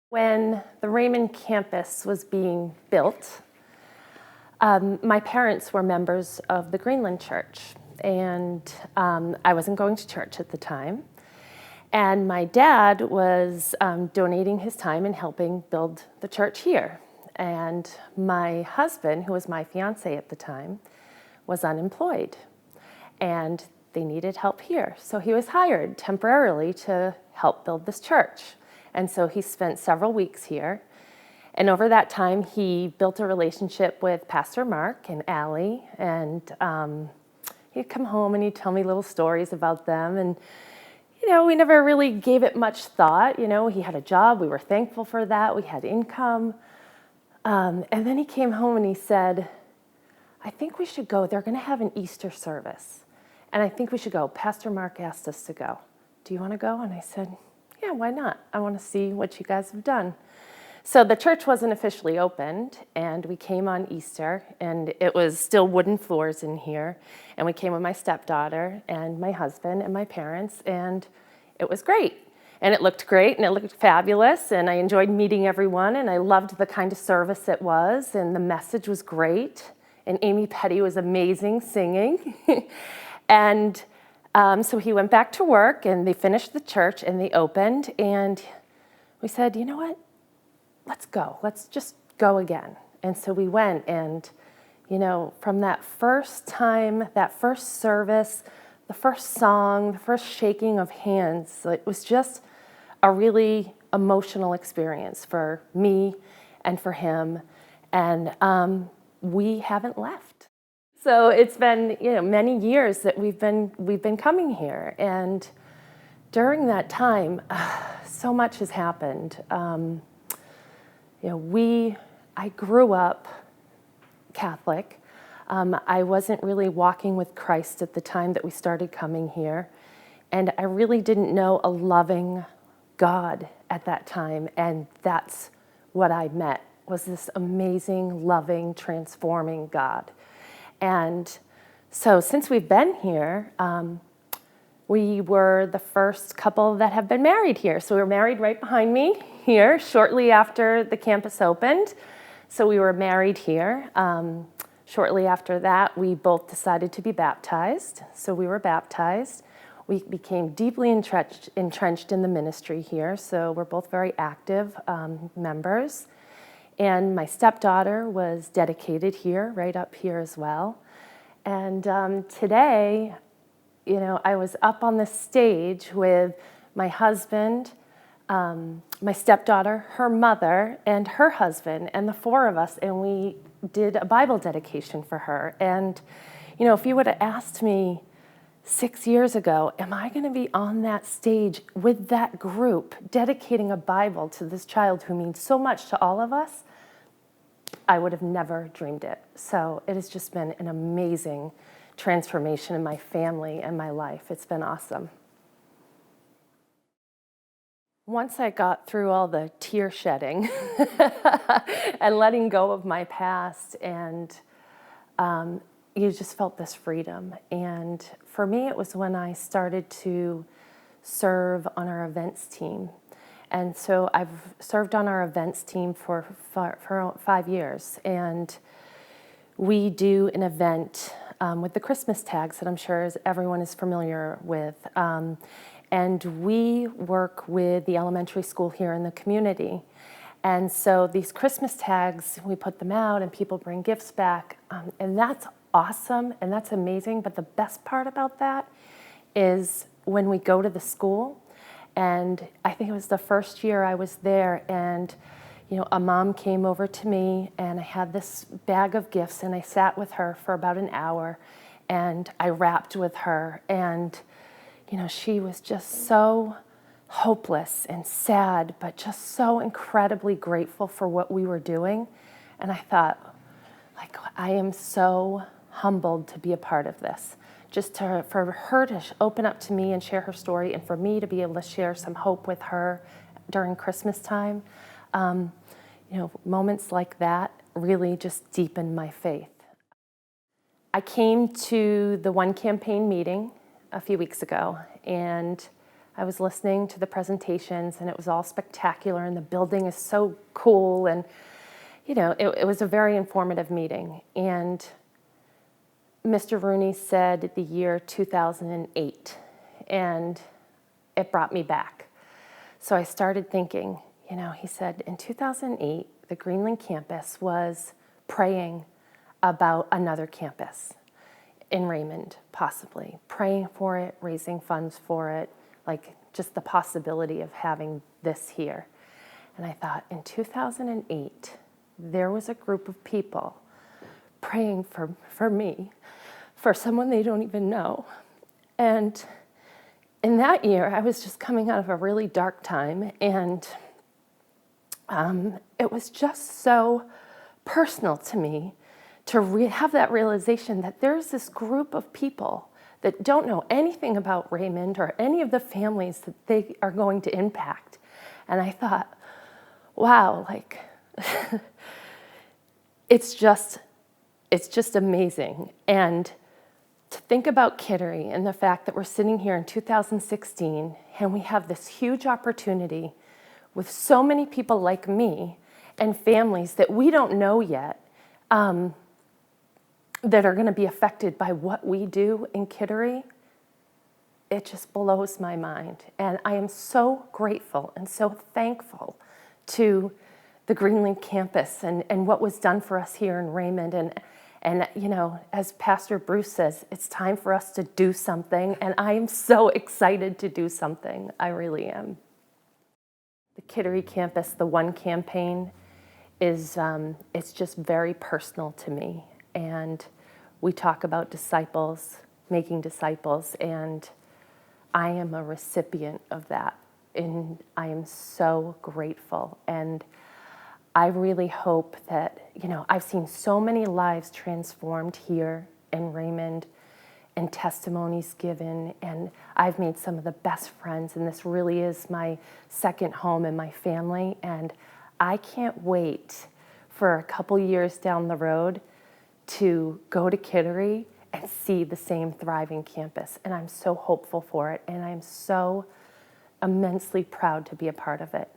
When the Raymond campus was being built, my parents were members of the Greenland church, and I wasn't going to church at the time. And my dad was donating his time and helping build the church here. And my husband, who was my fiance at the time, was unemployed. And they needed help here. So he was hired temporarily to help build this church. And so he spent several weeks here. And over that time, he built a relationship with Pastor Mark and Allie. And he'd come home and he'd tell me little stories about them. And, we never really gave it much thought. He had a job. We were thankful for that. We had income. And then he came home and he said, I think we should go. They're going to have an Easter service. And I think we should go. Pastor Mark asked us to go. Do you want to go? And I said, yeah, why not? I want to see what you guys have done. So the church wasn't officially opened, and we came on Easter, and it was still wooden floors in here. And we came with my stepdaughter and my husband and my parents, and it was great. And it looked great, and it looked fabulous, and I enjoyed meeting everyone, and I loved the kind of service it was, and the message was great. And Amy Petty was amazing singing. And so he went back to work, and they finished the church, and they opened, and we said, you know what? Let's go. Let's just go again. And so we went, and, from that first time, that first service, the first song, the first shaking of hands, it was just a really emotional experience for me and for him. And we haven't left. So it's been, many years that we've been coming here, and during that time, so much has happened. I grew up Catholic. I wasn't really walking with Christ at the time that we started coming here, and I really didn't know a loving God at that time, and that's what I met, was this amazing, loving, transforming God. And so since we've been here, we were the first couple that have been married here. So we were married right behind me here shortly after the campus opened. So we were married here. Shortly after that, we both decided to be baptized. So we were baptized. We became deeply entrenched in the ministry here. So we're both very active members. And my stepdaughter was dedicated here, right up here as well. And today, I was up on the stage with my husband, my stepdaughter, her mother, and her husband, and the four of us, and we did a Bible dedication for her. And, if you would have asked me 6 years ago, am I going to be on that stage with that group dedicating a Bible to this child who means so much to all of us, I would have never dreamed it. So it has just been an amazing transformation in my family and my life. It's been awesome. Once I got through all the tear shedding and letting go of my past, and you just felt this freedom. And for me, it was when I started to serve on our events team. And so I've served on our events team for 5 years. And we do an event with the Christmas tags that I'm sure everyone is familiar with. And we work with the elementary school here in the community. And so these Christmas tags, we put them out and people bring gifts back. And that's awesome and that's amazing. But the best part about that is when we go to the school. And I think it was the first year I was there, and a mom came over to me, and I had this bag of gifts, and I sat with her for about an hour, and I rapped with her, and she was just so hopeless and sad, but just so incredibly grateful for what we were doing. And I thought, I am so humbled to be a part of this. Just for her to open up to me and share her story, and for me to be able to share some hope with her during Christmas time. Moments like that really just deepened my faith. I came to the One Campaign meeting a few weeks ago, and I was listening to the presentations, and it was all spectacular, and the building is so cool, and it was a very informative meeting. And Mr. Rooney said the year 2008, and it brought me back. So I started thinking, he said in 2008, the Greenland campus was praying about another campus in Raymond, possibly, praying for it, raising funds for it, like just the possibility of having this here. And I thought, in 2008, there was a group of people praying for me, for someone they don't even know. And in that year, I was just coming out of a really dark time, and it was just so personal to me to have that realization that there's this group of people that don't know anything about Raymond or any of the families that they are going to impact. And I thought, wow, like, it's just amazing. And to think about Kittery and the fact that we're sitting here in 2016 and we have this huge opportunity with so many people like me and families that we don't know yet, that are going to be affected by what we do in Kittery, it just blows my mind. And I am so grateful and so thankful to the Greenland campus and what was done for us here in Raymond. And as Pastor Bruce says, it's time for us to do something, and I am so excited to do something. I really am. The Kittery campus, the One campaign, is it's just very personal to me. And we talk about disciples, making disciples, and I am a recipient of that. And I am so grateful. And I really hope that, I've seen so many lives transformed here in Raymond and testimonies given, and I've made some of the best friends, and this really is my second home in my family, and I can't wait for a couple years down the road to go to Kittery and see the same thriving campus, and I'm so hopeful for it, and I'm so immensely proud to be a part of it.